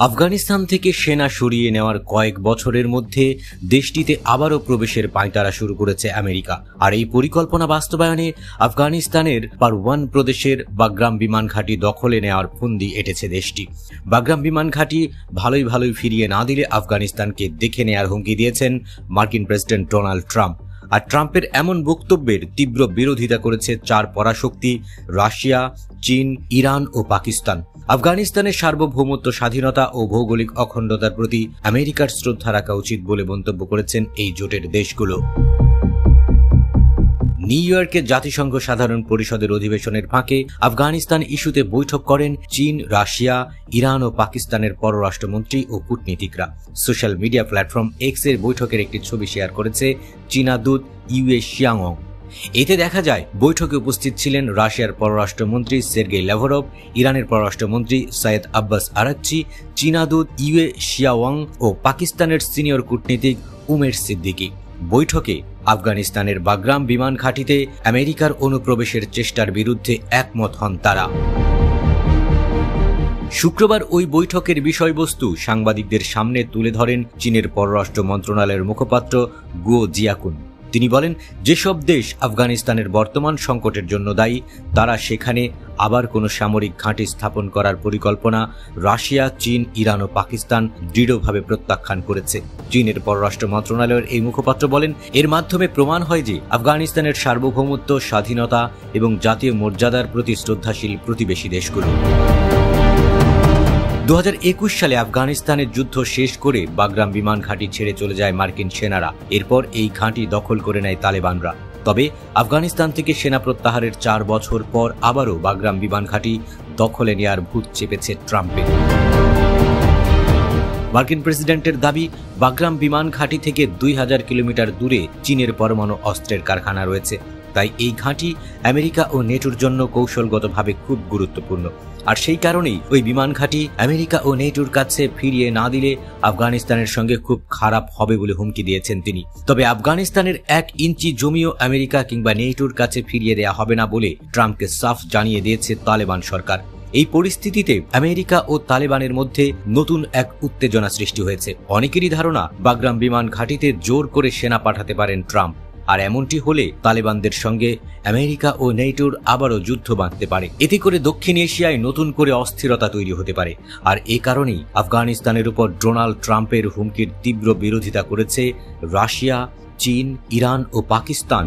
আফগানিস্তান থেকে সেনা সরিয়ে নেওয়ার কয়েক বছরের মধ্যে দেশটিতে আবারও প্রবেশের পাঁয়তারা শুরু করেছে আমেরিকা। আর এই পরিকল্পনা বাস্তবায়নে আফগানিস্তানের পারওয়ান প্রদেশের বাগরাম বিমান ঘাঁটি দখলে নেওয়ার ফন্দি এঁটেছে দেশটি। বাগরাম বিমান ঘাঁটি ভালোই ফিরিয়ে না দিলে আফগানিস্তানকে দেখে নেওয়ার হুমকি দিয়েছেন মার্কিন প্রেসিডেন্ট ডোনাল্ড ট্রাম্প। আর ট্রাম্পের এমন বক্তব্যের তীব্র বিরোধিতা করেছে চার পরাশক্তি রাশিয়া, চীন, ইরান ও পাকিস্তান। আফগানিস্তানের সার্বভৌমত্ব, স্বাধীনতা ও ভৌগোলিক অখণ্ডতার প্রতি আমেরিকার শ্রদ্ধা রাখা উচিত বলে মন্তব্য করেছেন এই জোটের দেশগুলো। নিউ ইয়র্কে জাতিসংঘ সাধারণ পরিষদের অধিবেশনের ফাঁকে আফগানিস্তান ইস্যুতে বৈঠক করেন চীন, রাশিয়া, ইরান ও পাকিস্তানের পররাষ্ট্রমন্ত্রী ও কূটনীতিকরা। সোশ্যাল মিডিয়া প্ল্যাটফর্ম এক্স এর বৈঠকের একটি ছবি শেয়ার করেছে চীনা দূত ইউয়ে শিয়াংং। এতে দেখা যায় বৈঠকে উপস্থিত ছিলেন রাশিয়ার পররাষ্ট্রমন্ত্রী সের্গেই ল্যাভরভ, ইরানের পররাষ্ট্রমন্ত্রী সৈয়দ আব্বাস আরাকচি, চীনা দূত ইউয়ে শিয়াওয়াং ও পাকিস্তানের সিনিয়র কূটনীতিক উমের সিদ্দিকি। বৈঠকে আফগানিস্তানের বাগরাম বিমান ঘাঁটিতে আমেরিকার অনুপ্রবেশের চেষ্টার বিরুদ্ধে একমত হন তারা। শুক্রবার ওই বৈঠকের বিষয়বস্তু সাংবাদিকদের সামনে তুলে ধরেন চীনের পররাষ্ট্র মন্ত্রণালয়ের মুখপাত্র গুও জিয়াকুন। তিনি বলেন, যেসব দেশ আফগানিস্তানের বর্তমান সংকটের জন্য দায়ী তারা সেখানে আবার কোনো সামরিক ঘাঁটি স্থাপন করার পরিকল্পনা রাশিয়া, চীন, ইরান ও পাকিস্তান দৃঢ়ভাবে প্রত্যাখ্যান করেছে। চীনের পররাষ্ট্র মন্ত্রণালয়ের এই মুখপাত্র বলেন, এর মাধ্যমে প্রমাণ হয় যে আফগানিস্তানের সার্বভৌমত্ব, স্বাধীনতা এবং জাতীয় মর্যাদার প্রতি শ্রদ্ধাশীল প্রতিবেশী দেশগুলো। 2021 সালে আফগানিস্তানের যুদ্ধ শেষ করে বাগরাম বিমান ঘাঁটি ছেড়ে চলে যায় মার্কিন সেনারা। এরপর এই ঘাঁটি দখল করে নেয় তালেবানরা। তবে আফগানিস্তান থেকে সেনা প্রত্যাহারের 4 বছর পর আবারও বাগরাম বিমান ঘাঁটি দখলে নেওয়ার ভূত চেপেছে ট্রাম্পের। মার্কিন প্রেসিডেন্টের দাবি, বাগরাম বিমান ঘাঁটি থেকে 2000 কিলোমিটার দূরে চীনের পরমাণু অস্ত্রের কারখানা রয়েছে। তাই এই ঘাঁটি আমেরিকা ও নেটোর জন্য কৌশলগতভাবে খুব গুরুত্বপূর্ণ। আর সেই কারণেই ওই বিমান ঘাঁটি আমেরিকা ও নেটোর কাছে ফিরিয়ে না দিলে আফগানিস্তানের সঙ্গে খুব খারাপ হবে বলে হুমকি দিয়েছেন তিনি। তবে আফগানিস্তানের 1 ইঞ্চি জমিও আমেরিকা কিংবা নেটোর কাছে ফিরিয়ে দেওয়া হবে না বলে ট্রাম্পকে সাফ জানিয়ে দিয়েছে তালেবান সরকার। এই পরিস্থিতিতে আমেরিকা ও তালেবানের মধ্যে নতুন এক উত্তেজনা সৃষ্টি হয়েছে। অনেকেরই ধারণা বাগরাম বিমান ঘাঁটিতে জোর করে সেনা পাঠাতে পারেন ট্রাম্প। আর এমনটি হলে তালেবানদের সঙ্গে আমেরিকা ও নেটোর আবারও যুদ্ধ বাঁধতে পারে। এতে করে দক্ষিণ এশিয়ায় নতুন করে অস্থিরতা তৈরি হতে পারে। আর এ কারণেই আফগানিস্তানের উপর ডোনাল্ড ট্রাম্পের হুমকির তীব্র বিরোধিতা করেছে রাশিয়া, চীন, ইরান ও পাকিস্তান।